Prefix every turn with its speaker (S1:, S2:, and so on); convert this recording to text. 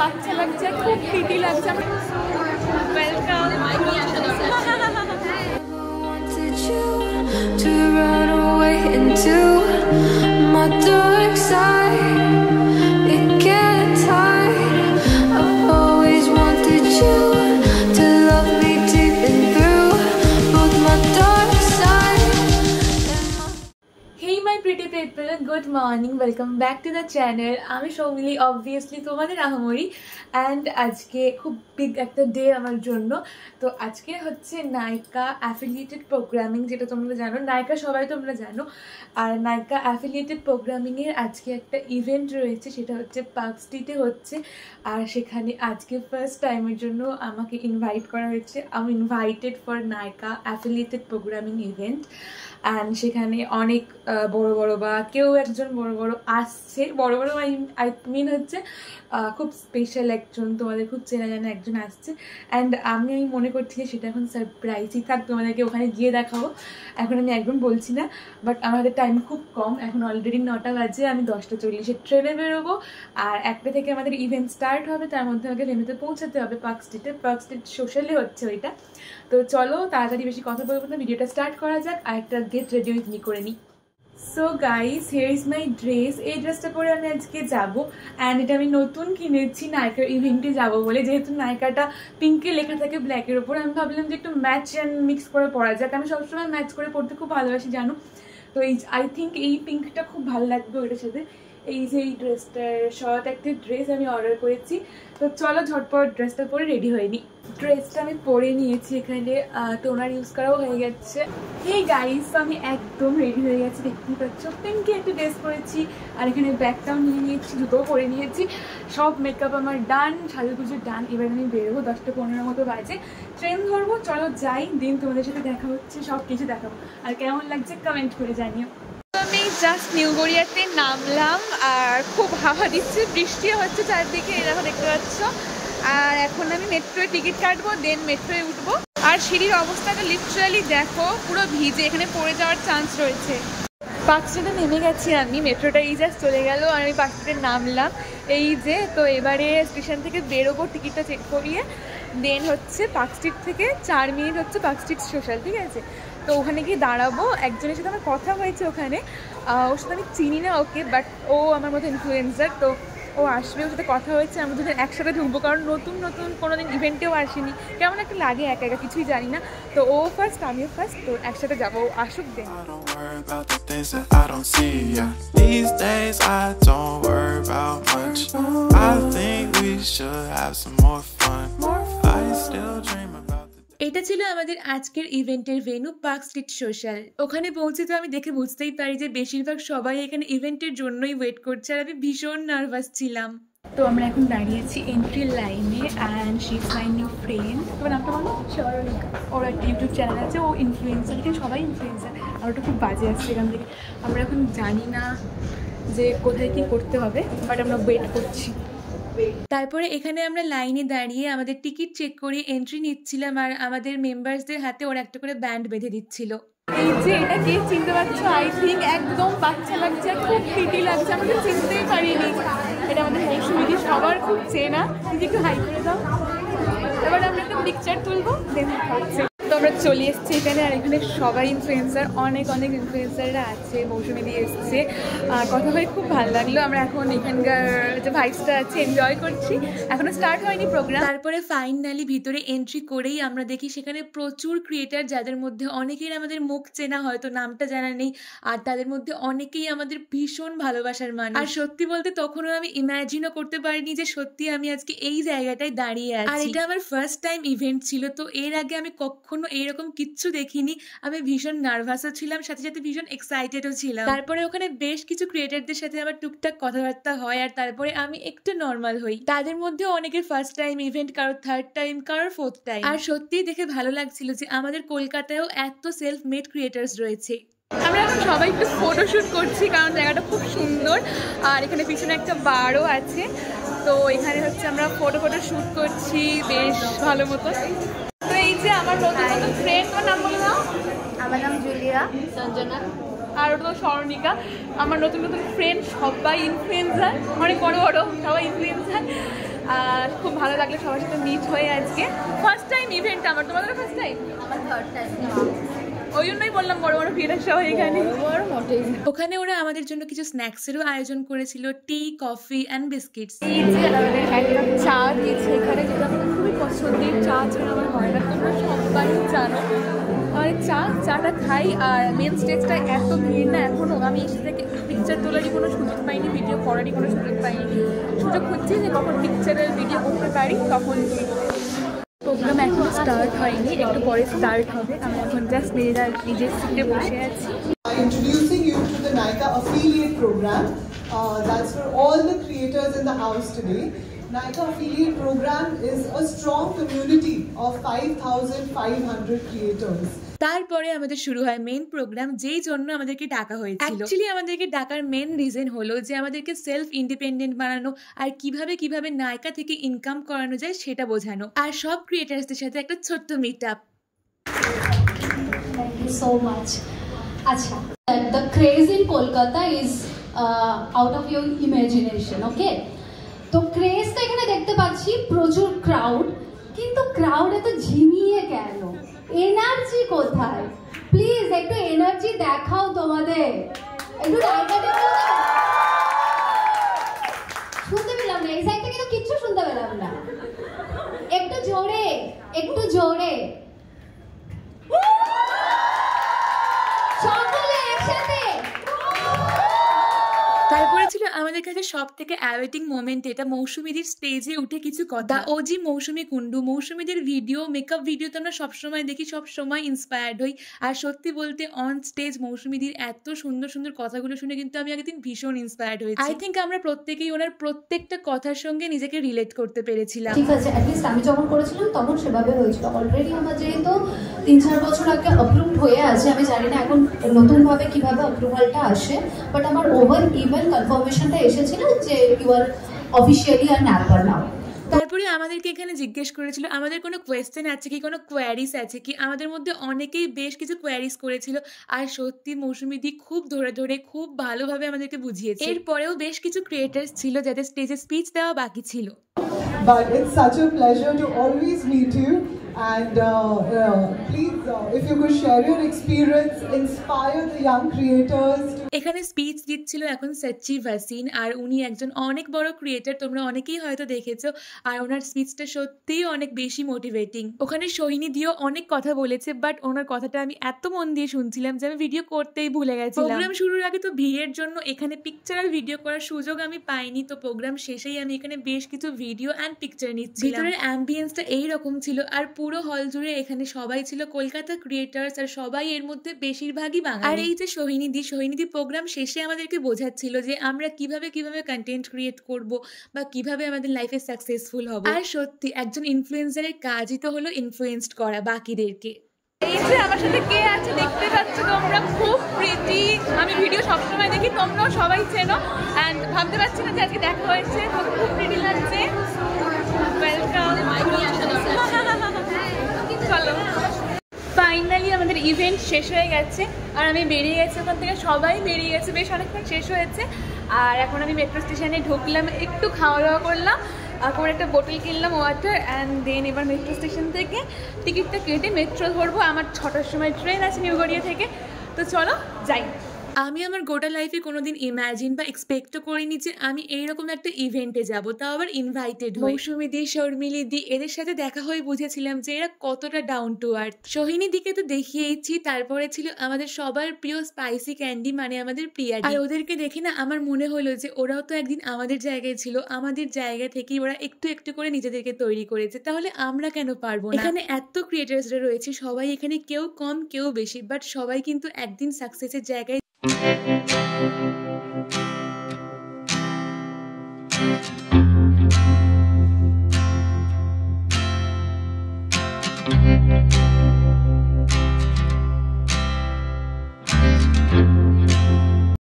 S1: বাচ্চা লাগছে, খুব প্রিটি লাগছে। Welcome. To run away into my dark side, it gets hard. I've always wanted you to love me deep and through both my dark side and my... Hey my pretty people, good morning, welcome back to the channel. আমি Soumili, obviously তোমাদের আহামরি, and আজকে খুব big একটা day আমার জন্য। তো আজকে হচ্ছে নাইকা অ্যাফিলিয়েটেড প্রোগ্রামিং, যেটা তোমরা জানো, নাইকা সবাই তোমরা জানো। আর নাইকা অ্যাফিলিয়েটেড প্রোগ্রামিংয়ের আজকে একটা ইভেন্ট রয়েছে, সেটা হচ্ছে পার্ক স্ট্রিটে হচ্ছে। আর সেখানে আজকে ফার্স্ট টাইমের জন্য আমাকে ইনভাইট করা হয়েছে। আমি invited for Nykaa affiliated programming event. And সেখানে অনেক বড় বড় বা কেউ একজন বড় বড় আসছে। বড় বড় আই মিন হচ্ছে খুব স্পেশাল একজন, তোমাদের খুব চেনা জানা একজন আসছে। অ্যান্ড আমি মনে করছি যে সেটা এখন সারপ্রাইজই থাক, তোমাদেরকে ওখানে গিয়ে দেখাবো। এখন আমি একদম বলছি না, বাট আমাদের টাইম খুব কম। এখন অলরেডি 9টা বাজে, আমি 10টা 40-এর ট্রেনে বেরোবো। আর 1টা থেকে আমাদের ইভেন্ট স্টার্ট হবে, তার মধ্যে আমাকে ভেন্যুতে পৌঁছাতে হবে পার্ক স্ট্রিটে। পার্ক স্ট্রিট সোশ্যালে হচ্ছে ওইটা। তো চলো তাড়াতাড়ি বেশি কথা বলবো না, ভিডিওটা স্টার্ট করা যাক। আর একটা গেট রেডি উইথ মি করে নিই। So guys, here is my dress. এই ড্রেসটা পরে আমি আজকে যাবো। অ্যান্ড এটা আমি নতুন কিনেছি নাইকার ইভেন্টে যাবো বলে। যেহেতু নাইকাটা পিঙ্কে লেখা থাকে ব্ল্যাকের ওপর, আমি ভাবলাম যে একটু ম্যাচ অ্যান্ড মিক্স করে পরা যাক। আমি সবসময় ম্যাচ করে পরতে খুব ভালোবাসি, জানো। তো এই আই থিঙ্ক এই পিঙ্কটা খুব ভালো লাগবে ওইটার সাথে। এই যে এই ড্রেসটার শর্ট একটা ড্রেস আমি অর্ডার করেছি। তো চলো ঝটপট ড্রেসটা পরে রেডি হয়নি। ড্রেসটা আমি পরে নিয়েছি, এখানে টোনার ইউজ করাও হয়ে গেছে। এই গাইস, আমি একদম রেডি হয়ে গেছি, দেখতেই পাচ্ছ। পিঙ্কে একটা ড্রেস পরেছি, আর এখানে ব্যাগটাও নিয়ে নিয়েছি, জুতোও পরে নিয়েছি। সব মেকআপ আমার ডান, সাজুগুজু ডান। এবার আমি বেরোবো, 10টা 15 মতো বাজে, ট্রেন ধরবো। চলো যাই, দিন তোমাদের সাথে দেখা হচ্ছে, সব কিছু দেখাবো। আর কেমন লাগছে কমেন্ট করে জানিও। আমি জাস্ট নিউ গড়িয়াতে নামলাম, আর খুব হাওয়া দিচ্ছে, বৃষ্টিও হচ্ছে চারদিকে, এরকম দেখতে পাচ্ছ। আর এখন আমি মেট্রোয় টিকিট কাটবো, দেন মেট্রোয় উঠবো। আর সিঁড়ির অবস্থাটা লিটারালি দেখো, পুরো ভিজে, এখানে পড়ে যাওয়ার চান্স রয়েছে। পার্ক স্ট্রিটে নেমে গেছি আমি, মেট্রোটা এই জাস্ট চলে গেল, আর আমি পার্ক স্ট্রিটে নামলাম এই যে। তো এবারে স্টেশন থেকে বেরোবো, টিকিটটা চেক করিয়ে। দেন হচ্ছে পার্ক স্ট্রিট থেকে 4 মিনিট হচ্ছে পার্ক স্ট্রিট সোশ্যাল, ঠিক আছে। তো ওখানে গিয়ে দাঁড়াবো। একজনের সাথে আমার কথা হয়েছে ওখানে, ওর সাথে আমি চিনি না ওকে, বাট ও আমার মতো ইনফ্লুয়েন্সার। তো ও আসবে, ওর সাথে কথা হয়েছে, আমরা দুজন একসাথে ঢুকবো। কারণ নতুন নতুন কোনোদিন ইভেন্টেও আসিনি, কেমন একটা লাগে একা একা, কিছুই জানি না। তো ও ফার্স্ট, আমিও ফার্স্ট, তো একসাথে যাবো, আসুক দেন। এটা ছিল আমাদের আজকের ইভেন্টের ভেন্যু, পার্ক স্ট্রিট সোশ্যাল। ওখানে পৌঁছে তো আমি দেখে বুঝতেই পারি যে বেশিরভাগ সবাই এখানে ইভেন্টের জন্যই ওয়েট করছে, আর আমি ভীষণ নার্ভাস ছিলাম। তো আমরা এখন দাঁড়িয়েছি এন্ট্রি লাইনে, and she is my new friend. তোমার নামটা বলো? সরণিকা। ওর একটা ইউটিউব চ্যানেল আছে, ও ইনফ্লুয়েন্সার, এখানে সবাই ইনফ্লুয়েন্সার। আর ওটা খুব বাজে আসছে এখান থেকে। আমরা এখন জানি না যে কোথায় কী করতে হবে, বাট আমরা ওয়েট করছি। তারপরে এখানে আমরা লাইনে দাঁড়িয়ে আমাদের টিকিট চেক করিয়ে এন্ট্রি নিচ্ছিলাম, আর আমাদের মেম্বার্সদের হাতে ওরা একটা করে ব্যান্ড বেঁধে দিচ্ছিল। এই যে এটা কে চিনতে পারছো? আই থিঙ্ক একদম বাচ্চা লাগছে, খুব প্রিটি লাগছে, আমাদের চিনতেই পারিনি। এটা আমাদের মৌসুমীদি, সবার খুব চেনা। তুমি একটু হাই করে দাও। এবার আমরা একটা পিকচার তুলবো, দেন হচ্ছে। তো আমরা চলে এসেছি এখানে, আর এখানে সবাই ইনফ্লুয়েন্সার, অনেক অনেক ইনফ্লুয়েন্সাররা আছে। মৌসুমী দিয়ে এসছে, কথা হয়ে খুব ভালো লাগলো। আমরা এখন এখানকার যে ভাইবসটা আছে এনজয় করছি। এখনো স্টার্ট হয়নি প্রোগ্রাম। তারপরে ফাইনালি ভিতরে এন্ট্রি করেই আমরা দেখি সেখানে প্রচুর ক্রিয়েটার, যাদের মধ্যে অনেকেই আমাদের মুখ চেনা, হয়তো নামটা জানা নেই, আর তাদের মধ্যে অনেকেই আমাদের ভীষণ ভালোবাসার মানুষ। আর সত্যি বলতে তখনও আমি ইমাজিনও করতে পারিনি যে সত্যি আমি আজকে এই জায়গাটায় দাঁড়িয়ে আছি। আর এটা আমার ফার্স্ট টাইম ইভেন্ট ছিল, তো এর আগে আমি কখনো এরকম কিচ্ছু দেখিনি। আমি ভীষণ নার্ভাসও ছিলাম, সাথে সাথে ভীষণ এক্সাইটেডও ছিলাম। তারপরে ওখানে বেশ কিছু ক্রিয়েটারদের সাথে আমার টুকটাক কথাবার্তা হয়, আর তারপরে আমি একটু নর্মাল হই। তাদের মধ্যে অনেকের ফার্স্ট টাইম ইভেন্ট, কারোর থার্ড টাইম, কারোর ফোর্থ টাইম। আর সত্যিই দেখে ভালো লাগছিল যে আমাদের কলকাতায়ও এত সেলফ মেড ক্রিয়েটার্স রয়েছে। আমরা এখন সবাই একটু ফটোশ্যুট করছি, কারণ জায়গাটা খুব সুন্দর। আর এখানে পিছনে একটা বারও আছে, তো এখানে হচ্ছে আমরা ফটো শ্যুট করছি বেশ ভালো মতো। তো এই যে আমার নতুন নতুন ফ্রেন্ড, তোমার নাম বলো না?
S2: আমার নাম জুলিয়া। সঞ্জনা।
S1: আর ওটা তো সরণিকা। আমার নতুন নতুন ফ্রেন্ড সবাই ইনফ্লুয়েন্সার, অনেক বড় বড়, সবাই ইনফ্লুয়েন্সার। আর
S3: খুব ভালো লাগলো সবার সাথে মিট হয়ে আজকে। ফার্স্ট টাইম ইভেন্ট আমার, তোমাদের ফার্স্ট টাইম?
S2: আমার থার্ড টাইম।
S3: ওই জন্যই বললাম বড় বড় ক্রিয়েটার সবাই এখানে। ওখানে ওরা আমাদের জন্য কিছু স্ন্যাক্সেরও আয়োজন করেছিল, টি, কফি অ্যান্ড বিস্কিটস। চা দিয়েছে এখানে, যেটা আমার খুবই পছন্দের। চা ছাড়া আমার হয় না, তোমরা সবাই জানো। আর চাটা খাই। আর মেন স্টেজটা এত ভিড় না এখনও, আমি এসে থেকে পিকচার তোলারই কোনো সুযোগ পাইনি, ভিডিও করারই কোনো সুযোগ পাইনি। সুযোগ হচ্ছে যে কখন পিকচারের ভিডিও করতে পারি তখন। প্রোগ্রাম এখন স্টার্ট হয়নি, একটু পরে স্টার্ট হবে। আমি এখন জাস্ট নিজের সিটে বসে আছি।
S4: Introducing you to the Nykaa affiliate program. That's for all the creators in the house today. Nykaa affiliate program is a strong community of 5,500 creators.
S3: তারপরে আমাদের শুরু হয় মেন প্রোগ্রাম, যেই জন্য আমাদেরকে ডাকা হয়েছিল। অ্যাকচুয়ালি আমাদেরকে ডাকার মেন রিজন হলো যে আমাদেরকে সেলফ ইন্ডিপেন্ডেন্ট বানানো আর কিভাবে নায়িকা থেকে ইনকাম করানো যায় সেটা বোঝানো, আর সব ক্রিয়েটার্সদের সাথে একটা ছোট্ট meet up.
S5: Thank you so much. Acha, the craze in Kolkata is out of your imagination, okay? তো ক্রেজ তো এখানে দেখতে পাচ্ছি প্রচুর ক্রাউড, কিন্তু ক্রাউড এত ঝিমিয়ে কেন? এনার্জি কোথায়? প্লিজ একটু এনার্জি দেখাও তোমাদের, একটু শুনতে পেলাম না, এই সাইড থেকে তো কিচ্ছু শুনতে পেলাম না। একটু জোরে, একটু জোরে সকলে একসাথে।
S3: তারপরে ছিল আমাদের কাছে সব থেকে অ্যাওয়েটিং মোমেন্ট, এটা মৌসুমীদের স্টেজে উঠে কিছু কথা। ওজি মৌসুমী কুন্ডু, মৌসুমীদের ভিডিও, মেকআপ ভিডিও তো আমরা সবসময় দেখি, সবসময় ইন্সপায়ার্ড হই। আর সত্যি বলতে অন স্টেজ মৌসুমীদের এত সুন্দর সুন্দর কথাগুলো শুনে কিন্তু আমি একদিন ভীষণ ইন্সপায়ার্ড হয়েছি। আই থিঙ্ক আমরা প্রত্যেকেই ওনার প্রত্যেকটা কথার সঙ্গে নিজেকে রিলেট করতে পেরেছিলাম।
S5: ঠিক আছে, অ্যাটলিস্ট আমি যখন করেছিলাম তখন সেভাবে হয়েছিল। অলরেডি আমার যেহেতু 3-4 বছর আগে অ্যাপ্রুভড হয়ে আছে, আমি জানি না এখন নতুনভাবে কিভাবে অ্যাপ্রুভালটা আসে, বাট আমার ওভার ইমেল কনফার্মেশনটা এসেছিল যে ইউ আর অফিশিয়ালি আর ন্যাপার নাও।
S3: তারপরে আমাদেরকে এখানে জিজ্ঞেস করেছিল আমাদের কোনো কোয়েশ্চেন আছে কি, কোনো কোয়ারিস আছে কি। আমাদের মধ্যে অনেকেই বেশ কিছু কোয়ারিস করেছিল, আর সত্যি মৌসুমীদি খুব ধরে খুব ভালোভাবে আমাদেরকে বুঝিয়েছে। এরপরেও বেশ কিছু ক্রিয়েটার্স ছিল যাদের স্টেজে স্পিচ দেওয়া বাকি ছিল।
S4: But it's such a pleasure to always meet you, and please, if you could share your experience, inspire the young creators.
S3: এখানে স্পিচ দিচ্ছিল এখন সচ্চি ভাসিন, আর উনি একজন অনেক বড় ক্রিয়েটার, তোমরা অনেকেই হয়তো দেখেছো। আর ওনার স্পিচটা সত্যিই অনেক বেশি মোটিভেটিং। ওখানে সোহিনী দিও অনেক কথা বলেছে, বাট ওনার কথাটা আমি এত মন দিয়ে শুনছিলাম যে আমি ভিডিও করতেই ভুলে গেছি। প্রোগ্রাম শুরুর আগে তো ভিড়ের জন্য এখানে পিকচার আর ভিডিও করার সুযোগ আমি পাইনি, তো প্রোগ্রাম শেষেই আমি এখানে বেশ কিছু ভিডিও অ্যান্ড পিকচার নিচ্ছিলাম। ভিতরের অ্যাম্বিয়েন্সটা এইরকম ছিল, আর পুরো হল জুড়ে এখানে সবাই ছিল কলকাতা ক্রিয়েটার্স, আর সবাই এর মধ্যে বেশিরভাগই বাঙালি। আর এই যে সোহিনীদি প্রোগ্রাম শেষে আমাদেরকে বোঝাচ্ছিল যে আমরা কিভাবে কন্টেন্ট ক্রিয়েট করব বা কিভাবে আমাদের লাইফে সাকসেসফুল হব। আর সত্যি একজন ইনফ্লুয়েন্সারের কাজই তো হলো ইনফ্লুয়েন্সড করা বাকিদেরকে। এই যে আমার সাথে কে আছে দেখতে পাচ্ছ তোমরা, খুব প্রিটি। আমি ভিডিও সবসময় দেখি, তোমরাও সবাই চেনো, অ্যান্ড ভাবতে পারছি না যে আজকে দেখা হয়েছে, তো খুব প্রিটি লাগছে। ওয়েলকাম। চলো, ফাইনালি আমাদের ইভেন্ট শেষ হয়ে গেছে, আর আমি বেরিয়ে গেছি ওখান থেকে, সবাই বেরিয়ে গেছে, বেশ অনেকক্ষণ শেষ হয়েছে। আর এখন আমি মেট্রো স্টেশনে ঢুকলাম, একটু খাওয়া দাওয়া করলাম, তারপর একটা বোতল কিনলাম ওয়াটার, অ্যান্ড দেন এবার মেট্রো স্টেশন থেকে টিকিটটা কেটে মেট্রো ধরবো। আমার 6টার সময় ট্রেন আছে নিউ গড়িয়া থেকে, তো চলো যাই। আমি আমার গোটা লাইফে কোনোদিন ইম্যাজিন বা এক্সপেক্টও করিনি যে আমি এইরকম একটা ইভেন্টে যাব, তাও আবার ইনভাইটেড। মৌসুমী দি, শর্মিলি দি, এদের সাথে দেখা হয়ে বুঝেছিলাম যে এরা কতটা ডাউন টু আর্থ। সোহিনী দিকে তো দেখিয়েইছি, তারপরে ছিল আমাদের সবার প্রিয় স্পাইসি ক্যান্ডি, মানে আমাদের প্রিয়া। আর ওদেরকে দেখে না আমার মনে হলো যে ওরাও তো একদিন আমাদের জায়গায় ছিল, আমাদের জায়গা থেকেই ওরা একটু একটু করে নিজেদেরকে তৈরি করেছে, তাহলে আমরা কেন পারবো না? এখানে এত ক্রিয়েটার্সরা রয়েছে, সবাই এখানে কেউ কম কেউ বেশি, বাট সবাই কিন্তু একদিন সাকসেসের জায়গায়